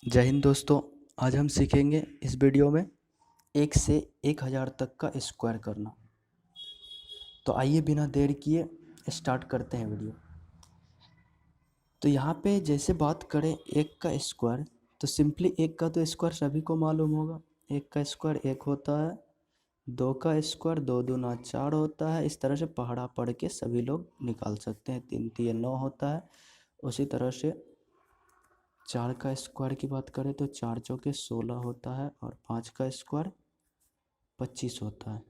जय हिंद दोस्तों। आज हम सीखेंगे इस वीडियो में 1 से 1000 तक का स्क्वायर करना। तो आइए बिना देर किए स्टार्ट करते हैं वीडियो। तो यहाँ पे जैसे बात करें 1 का स्क्वायर, तो सिंपली 1 का तो स्क्वायर सभी को मालूम होगा। 1 का स्क्वायर 1 होता है। 2 का स्क्वायर 2 दूना 4 होता है। इस तरह से पहाड़ा पढ़ के सभी लोग निकाल सकते हैं। 3 3 9 होता है। उसी तरह से 4 का स्क्वायर की बात करें तो 4 चौके 16 होता है और 5 का स्क्वायर 25 होता है।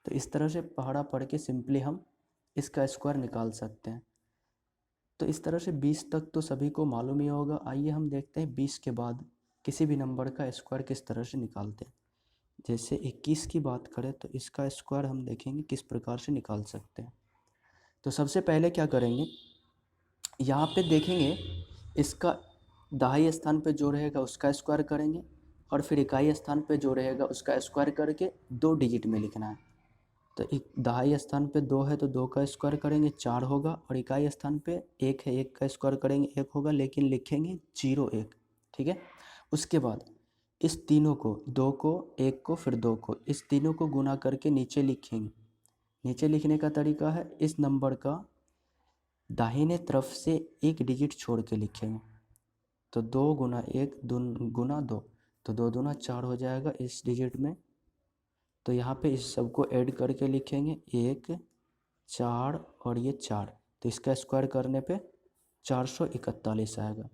तो इस तरह से पहाड़ा पढ़ के सिंपली हम इसका स्क्वायर निकाल सकते हैं। तो इस तरह से 20 तक तो सभी को मालूम ही होगा। आइए हम देखते हैं 20 के बाद किसी भी नंबर का स्क्वायर किस तरह से निकालते हैं। जैसे 21 की बात करें तो इसका स्क्वायर हम देखेंगे किस प्रकार से निकाल सकते हैं। तो सबसे पहले क्या करेंगे, यहाँ पे देखेंगे इसका दहाई स्थान पे जो रहेगा उसका स्क्वायर करेंगे और फिर इकाई स्थान पे जो रहेगा उसका स्क्वायर करके 2 डिजिट में लिखना है। तो एक दहाई स्थान पे 2 है तो 2 का स्क्वायर करेंगे 4 होगा, और इकाई स्थान पे 1 है 1 का स्क्वायर करेंगे 1 होगा, लेकिन लिखेंगे 0 1। ठीक है। उसके बाद इस तीनों को, 2 को 1 को फिर 2 को, इस तीनों को गुना करके नीचे लिखेंगे। नीचे लिखने का तरीका है इस नंबर का दाहिने तरफ से एक डिजिट छोड़ के लिखेंगे। तो 2 गुना 1 गुना 2, तो 2 दूना 4 हो जाएगा इस डिजिट में। तो यहाँ पे इस सब को ऐड करके लिखेंगे 1 4 और ये 4, तो इसका स्क्वायर करने पे 441 आएगा।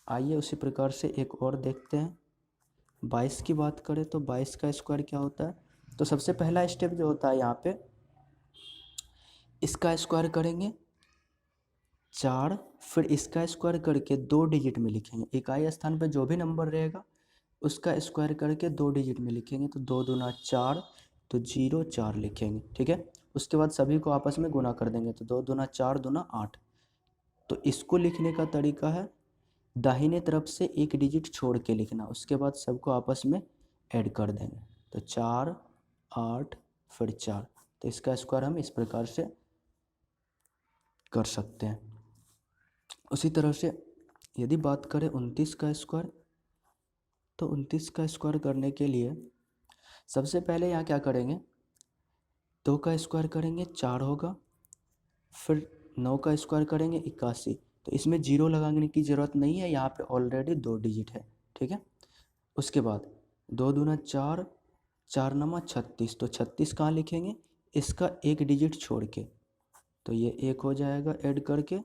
आइए उसी प्रकार से एक और देखते हैं। 22 की बात करें तो 22 का स्क्वायर क्या होता है। तो सबसे पहला स्टेप जो होता है यहाँ पे इसका स्क्वायर करेंगे 4, फिर इसका स्क्वायर करके 2 डिजिट में लिखेंगे। इकाई स्थान पे जो भी नंबर रहेगा उसका स्क्वायर करके 2 डिजिट में लिखेंगे। तो 2 दूना 4, तो 0 4 लिखेंगे। ठीक है। उसके बाद सभी को आपस में गुना कर देंगे। तो 2 दूना 4 दूना 8। तो इसको लिखने का तरीका है दाहिने तरफ से एक डिजिट छोड़ के लिखना, उसके बाद सबको आपस में ऐड कर देंगे। तो 4 8 फिर 4, तो इसका स्क्वायर हम इस प्रकार से कर सकते हैं। उसी तरह से यदि बात करें 29 का स्क्वायर, तो 29 का स्क्वायर करने के लिए सबसे पहले यहाँ क्या करेंगे, 2 का स्क्वायर करेंगे 4 होगा, फिर 9 का स्क्वायर करेंगे 81। तो इसमें 0 लगाने की ज़रूरत नहीं है, यहाँ पे ऑलरेडी 2 डिजिट है। ठीक है। उसके बाद 2 दूना 4, 4 नमा 36, तो 36 कहाँ लिखेंगे, इसका एक डिजिट छोड़ के। तो ये 1 हो जाएगा ऐड करके,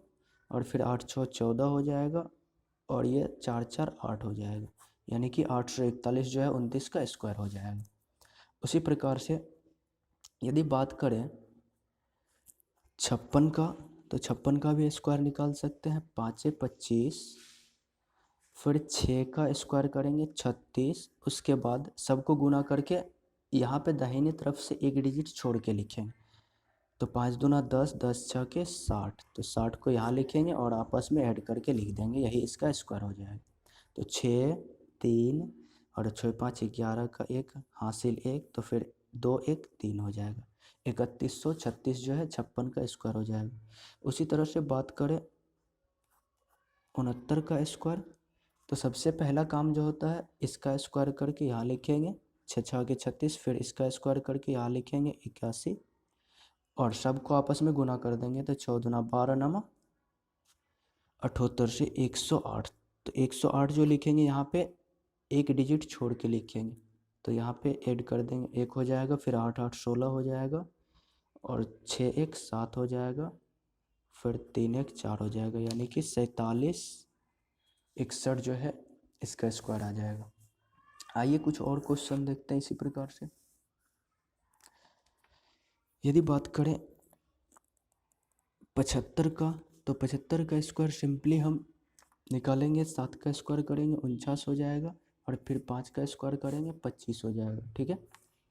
और फिर 8 6 14 हो जाएगा, और ये 4 4 8 हो जाएगा, यानी कि 841 जो है 29 का स्क्वायर हो जाएगा। उसी प्रकार से यदि बात करें 56 का, तो 56 का भी स्क्वायर निकाल सकते हैं। 5 25, फिर 6 का स्क्वायर करेंगे 36। उसके बाद सबको गुना करके यहाँ पे दाहिने तरफ से एक डिजिट छोड़ के लिखेंगे। तो 5 दूना 10, 10 छः के 60, तो 60 को यहाँ लिखेंगे और आपस में ऐड करके लिख देंगे, यही इसका स्क्वायर हो जाएगा। तो 6 3 और 6 5 11 का 1 हासिल 1, तो फिर 2 1 3 हो जाएगा। 3136 जो है 56 का स्क्वायर हो जाएगा। उसी तरह से बात करें 69 का स्क्वायर, तो सबसे पहला काम जो होता है इसका स्क्वायर करके यहाँ लिखेंगे 6 6 के 36, फिर इसका स्क्वायर करके यहाँ लिखेंगे 81, और सबको आपस में गुना कर देंगे। तो 14 दूना 12 नमा 78 से 108। तो 108 जो लिखेंगे यहाँ पे एक डिजिट छोड़ के लिखेंगे, तो यहाँ पे ऐड कर देंगे 1 हो जाएगा, फिर 8 8 16 हो जाएगा, और 6 1 7 हो जाएगा, फिर 3 1 4 हो जाएगा, यानी कि 47 61 जो है इसका स्क्वायर आ जाएगा। आइए कुछ और क्वेश्चन देखते हैं इसी प्रकार से। यदि बात करें 75 का, तो 75 का स्क्वायर सिंपली हम निकालेंगे। 7 का स्क्वायर करेंगे 49 हो जाएगा, और फिर 5 का स्क्वायर करेंगे 25 हो जाएगा। ठीक है।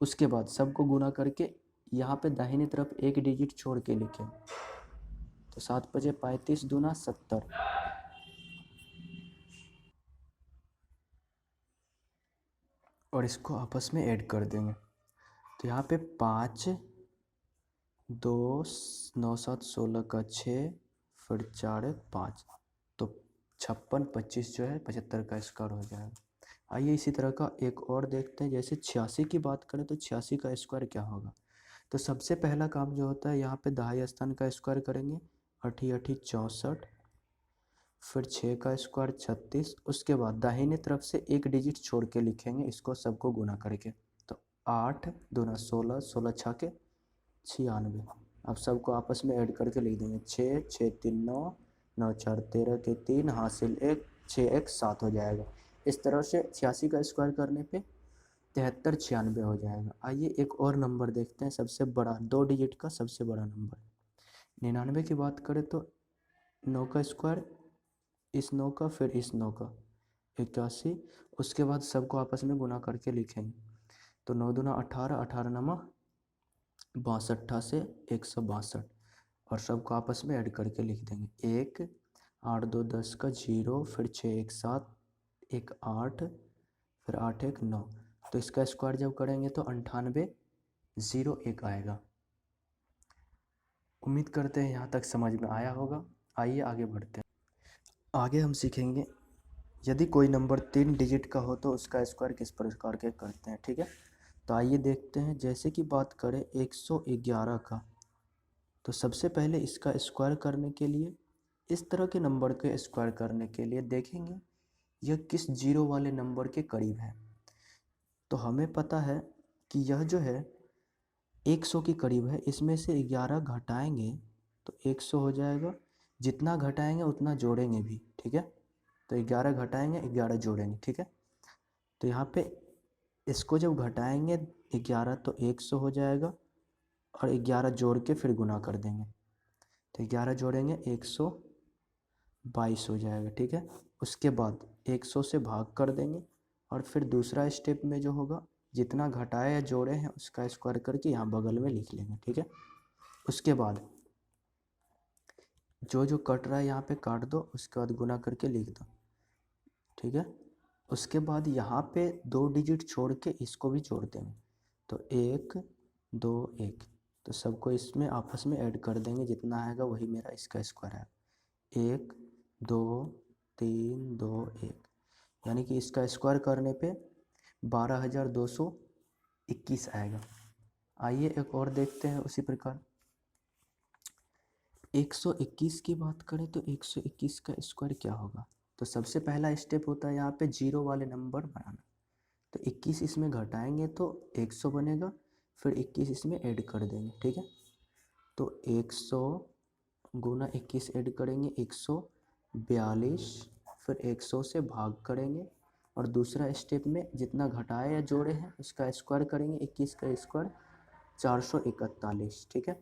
उसके बाद सबको गुना करके यहाँ पे दाहिने तरफ एक डिजिट छोड़ के लिखें। तो 7 5 35 दूना 70, और इसको आपस में ऐड कर देंगे। तो यहाँ पे 5 2 9 7 16 का 6, फिर 4 1 5, तो 56 25 जो है 75 का स्क्वायर हो जाएगा। आइए इसी तरह का एक और देखते हैं। जैसे 86 की बात करें तो 86 का स्क्वायर क्या होगा। तो सबसे पहला काम जो होता है यहाँ पे दहाई स्थान का स्क्वायर करेंगे, 8 8 64, फिर 6 का स्क्वायर 36। उसके बाद दाहिने तरफ से एक डिजिट छोड़ के लिखेंगे इसको सबको गुना करके। तो 8 दूना 16, 16 छः के 96। अब सबको आपस में ऐड करके लिख देंगे 6 6 3 9, 9 4 13 के 3 हासिल 1, 6 1 7 हो जाएगा। इस तरह से 86 का स्क्वायर करने पे 73 96 हो जाएगा। आइए एक और नंबर देखते हैं, सबसे बड़ा 2 डिजिट का सबसे बड़ा नंबर 99 की बात करें तो 9 का स्क्वायर, इस 9 का, फिर इस 9 का 81। उसके बाद सबको आपस में गुना करके लिखेंगे। तो 9 दूना 18, 18 नमा 62 से 162, और सबको आपस में ऐड करके लिख देंगे 1 8 2 10 का 0, फिर 6 1 7, 1 8, फिर 8 1 9। तो इसका स्क्वायर जब करेंगे तो 98 0 1 आएगा। उम्मीद करते हैं यहाँ तक समझ में आया होगा। आइए आगे बढ़ते हैं। आगे हम सीखेंगे यदि कोई नंबर 3 डिजिट का हो तो उसका स्क्वायर किस प्रकार के करते हैं। ठीक है, तो आइए देखते हैं। जैसे कि बात करें 111 का, तो सबसे पहले इसका स्क्वायर करने के लिए, इस तरह के नंबर के स्क्वायर करने के लिए देखेंगे यह किस जीरो वाले नंबर के करीब है। तो हमें पता है कि यह जो है 100 के करीब है। इसमें से 11 घटाएंगे तो 100 हो जाएगा। जितना घटाएंगे उतना जोड़ेंगे भी। ठीक है, तो 11 घटाएंगे 11 जोड़ेंगे। ठीक है, तो यहाँ पे इसको जब घटाएंगे 11 तो 100 हो जाएगा, और 11 जोड़ के फिर गुना कर देंगे तो 11 जोड़ेंगे 122 हो जाएगा। ठीक है, उसके बाद 100 से भाग कर देंगे, और फिर दूसरा स्टेप में जो होगा जितना घटाए या जोड़े हैं उसका स्क्वायर करके यहाँ बगल में लिख लेंगे। ठीक है, उसके बाद जो जो कट रहा है यहाँ पे काट दो, उसके बाद गुना करके लिख दो। ठीक है, उसके बाद यहाँ पे 2 डिजिट छोड़ के इसको भी जोड़ देंगे। तो 1 2 1, तो सबको इसमें आपस में ऐड कर देंगे, जितना आएगा वही मेरा इसका स्क्वायर है। 1 2 3 2 1, यानी कि इसका स्क्वायर करने पे 12,221 आएगा। आइए एक और देखते हैं उसी प्रकार 121 की बात करें तो 121 का स्क्वायर क्या होगा। तो सबसे पहला स्टेप होता है यहाँ पे जीरो वाले नंबर बनाना। तो 21 इसमें घटाएंगे तो 100 बनेगा, फिर 21 इसमें ऐड कर देंगे। ठीक है, तो 100 गुना 21 ऐड करेंगे 142, फिर 100 से भाग करेंगे, और दूसरा स्टेप में जितना घटाए या जोड़े हैं उसका स्क्वायर करेंगे। 21 का स्क्वायर 441। ठीक है,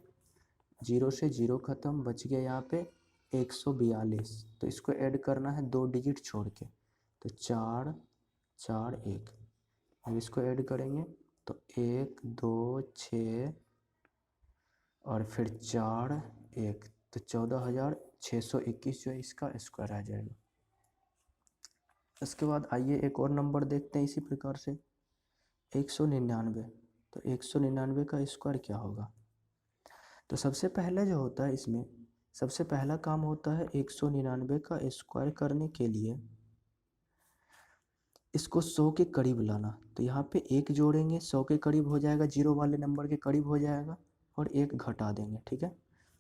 जीरो से जीरो ख़त्म, बच गया यहाँ पे 142। तो इसको ऐड करना है 2 डिजिट छोड़ के, तो 4 4 1। अब इसको ऐड करेंगे तो 1 2 6 और फिर 4 1, तो 14,621 जो है इसका स्क्वायर आ जाएगा। इसके बाद आइए एक और नंबर देखते हैं इसी प्रकार से 199। तो 199 का स्क्वायर क्या होगा। तो सबसे पहले जो होता है इसमें सबसे पहला काम होता है 199 का स्क्वायर करने के लिए इसको 100 के करीब लाना। तो यहाँ पे 1 जोड़ेंगे 100 के करीब हो जाएगा, जीरो वाले नंबर के करीब हो जाएगा, और 1 घटा देंगे। ठीक है,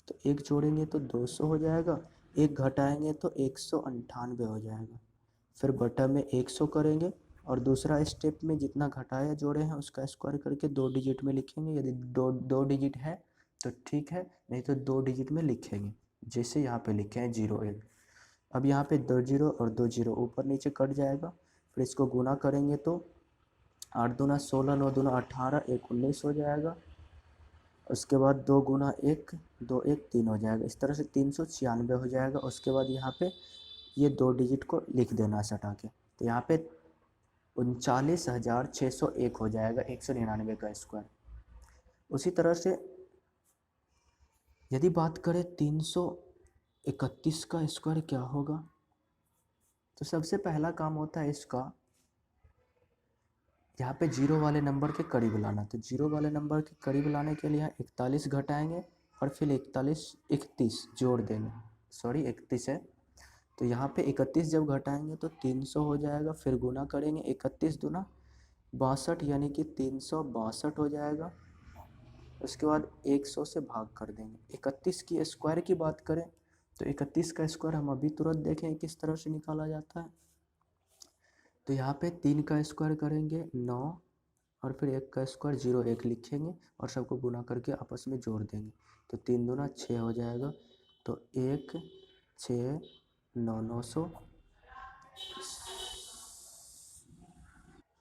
तो 1 जोड़ेंगे तो 200 हो जाएगा, 1 घटाएंगे तो 198 हो जाएगा। फिर बटा में 100 करेंगे, और दूसरा स्टेप में जितना घटाया जोड़े हैं उसका स्क्वायर करके 2 डिजिट में लिखेंगे। यदि दो डिजिट है तो ठीक है, नहीं तो 2 डिजिट में लिखेंगे, जैसे यहाँ पे लिखे हैं 0 1। अब यहाँ पे 2 0 और 2 0 ऊपर नीचे कट जाएगा, फिर इसको गुना करेंगे तो 8 दूना 16, 9 दूना 18, 1 19 हो जाएगा। उसके बाद 2 गुना 1 2 1 3 हो जाएगा। इस तरह से 396 हो जाएगा। उसके बाद यहाँ पे ये 2 डिजिट को लिख देना सटा के, तो यहाँ पे 39,601 हो जाएगा 199 का स्क्वायर। उसी तरह से यदि बात करें 331 का स्क्वायर क्या होगा, तो सबसे पहला काम होता है इसका यहाँ पे जीरो वाले नंबर के करीब लाना। तो जीरो वाले नंबर के करीब लाने के लिए 41 घटाएंगे, और फिर 31 जोड़ देंगे, सॉरी 31 है, तो यहाँ पे 31 जब घटाएंगे तो 300 हो जाएगा, फिर गुना करेंगे 31 दूना 62 यानी कि 362 हो जाएगा। उसके बाद 100 से भाग कर देंगे। 31 की स्क्वायर की बात करें तो 31 का स्क्वायर हम अभी तुरंत देखें किस तरह से निकाला जाता है। तो यहाँ पे 3 का स्क्वायर करेंगे 9 और फिर 1 का स्क्वायर 0 1 लिखेंगे और सबको गुना करके आपस में जोड़ देंगे। तो 3 दूना 6 हो जाएगा। तो 1 6 9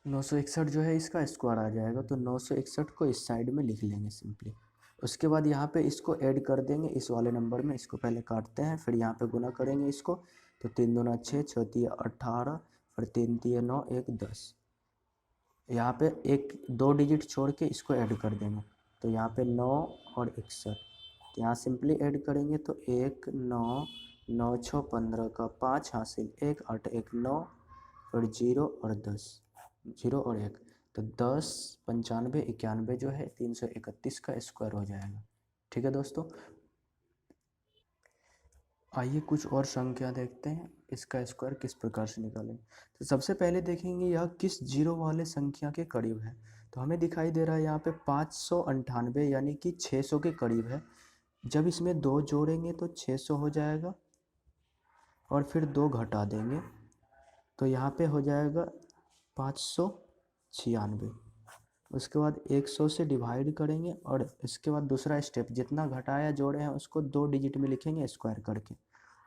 961 जो है इसका स्क्वायर आ जाएगा। तो 961 को इस साइड में लिख लेंगे सिंपली। उसके बाद यहाँ पे इसको ऐड कर देंगे इस वाले नंबर में। इसको पहले काटते हैं, फिर यहाँ पे गुना करेंगे इसको। तो 3 दूना 6 6 तिया 18 फिर 3 तिया 9 1 10। यहाँ पे एक 2 डिजिट छोड़ के इसको ऐड कर देंगे। तो यहाँ पे 9 और 61, तो यहाँ सिंपली ऐड करेंगे तो 1 9 9 6 15 का 5 हासिल 1 8 1 9 फिर 0 और 10 0 और 1। तो 10 95 91 जो है 331 का स्क्वायर हो जाएगा। ठीक है दोस्तों, आइए कुछ और संख्या देखते हैं इसका स्क्वायर किस प्रकार से निकालेंगे। तो सबसे पहले देखेंगे यह किस जीरो वाले संख्या के करीब है। तो हमें दिखाई दे रहा है यहाँ पे 598 यानी कि 600 के करीब है। जब इसमें 2 जोड़ेंगे तो 600 हो जाएगा और फिर 2 घटा देंगे तो यहाँ पे हो जाएगा 596। उसके बाद 100 से डिवाइड करेंगे और इसके बाद दूसरा स्टेप जितना घटाया जोड़े हैं उसको 2 डिजिट में लिखेंगे स्क्वायर करके।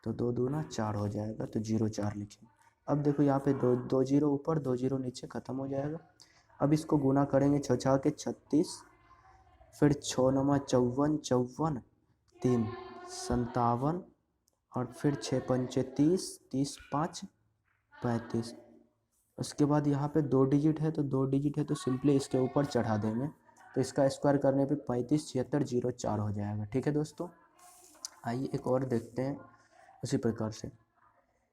तो 2 दूना 4 हो जाएगा, तो 0 4 लिखेंगे। अब देखो यहाँ पे दो जीरो ऊपर 2 जीरो नीचे ख़त्म हो जाएगा। अब इसको गुना करेंगे 6 छः के 36 फिर 6 नमा 54 54 3 57 और फिर 6 पंचे 30 30 5 35। उसके बाद यहाँ पे 2 डिजिट है तो 2 डिजिट है तो सिंपली इसके ऊपर चढ़ा देंगे। तो इसका स्क्वायर करने पे 35 76 0 4 हो जाएगा। ठीक है दोस्तों, आइए एक और देखते हैं उसी प्रकार से।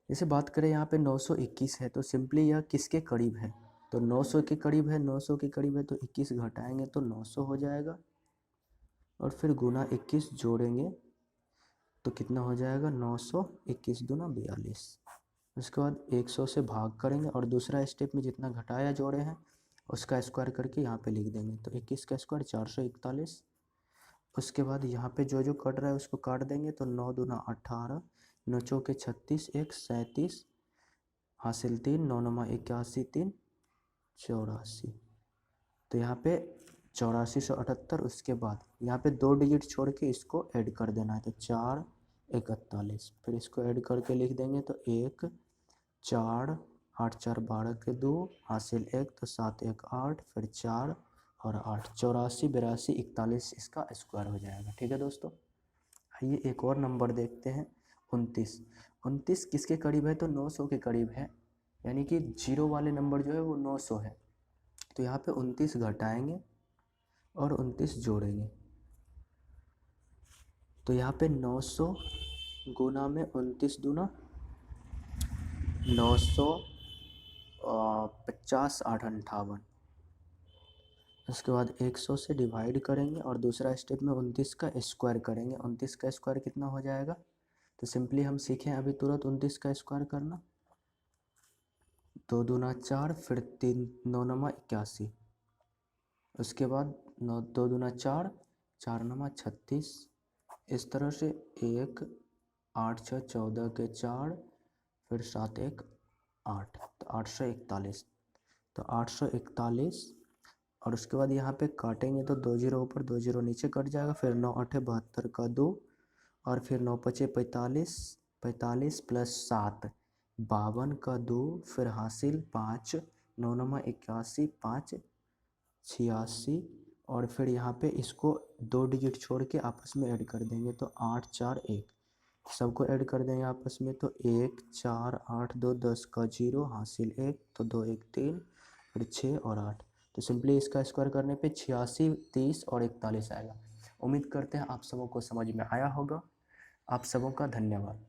जैसे बात करें यहाँ पे 921 है तो सिंपली यह किसके करीब है। तो 900 के करीब है, 900 के करीब है तो 21 घटाएंगे तो 900 हो जाएगा और फिर गुना 21 जोड़ेंगे तो कितना हो जाएगा 900 21 दूना 42। उसके बाद 100 से भाग करेंगे और दूसरा स्टेप में जितना घटाया जोड़े हैं उसका स्क्वायर करके यहाँ पे लिख देंगे। तो 21 का स्क्वायर 441। उसके बाद यहाँ पे जो जो कट रहा है उसको काट देंगे। तो 9 दूना 18 9 चौके 36 1 37 हासिल 3 9 नमा 81 3 84। तो यहाँ पे 8478। उसके बाद यहाँ पे 2 डिजिट छोड़ के इसको ऐड कर देना है। तो 4 41 फिर इसको ऐड करके लिख देंगे। तो 1 4 8 4 12 के 2 हासिल 1 तो 7 1 8 फिर 4 और 8 84 82 41 इसका स्क्वायर हो जाएगा। ठीक है दोस्तों, आइए एक और नंबर देखते हैं 29। 29 किसके करीब है तो 900 के करीब है, यानी कि जीरो वाले नंबर जो है वो 900 है। तो यहाँ पे 29 घटाएंगे और 29 जोड़ेंगे। तो यहाँ पे 900 गुना में 29 दूना 900 50 8 58। उसके बाद 100 से डिवाइड करेंगे और दूसरा स्टेप में 29 का स्क्वायर करेंगे। 29 का स्क्वायर कितना हो जाएगा। तो सिंपली हम सीखें अभी तुरंत 29 का स्क्वायर करना। 2 दूना 4 फिर 3 9 नमा 81। उसके बाद 9 2 दूना 4 4 नमा 36। इस तरह से 1 8 6 14 के 4 फिर 7 1 8 तो 841। तो 841 और उसके बाद यहाँ पे काटेंगे तो 2 जीरो ऊपर 2 जीरो नीचे कट जाएगा। फिर 9 8 72 का 2 और फिर 9 5 45 45 प्लस 7 52 का 2 फिर हासिल 5 9 नमा 81 5 86 और फिर यहाँ पे इसको 2 डिजिट छोड़ के आपस में ऐड कर देंगे। तो 8 4 1 सबको ऐड कर देंगे आपस में। तो 1 4 8 2 10 का 0 हासिल 1 तो 2 1 3 फिर 6 और 8। तो सिंपली इसका स्क्वायर करने पे 86 30 और 41 आएगा। उम्मीद करते हैं आप सबों को समझ में आया होगा। आप सबों का धन्यवाद।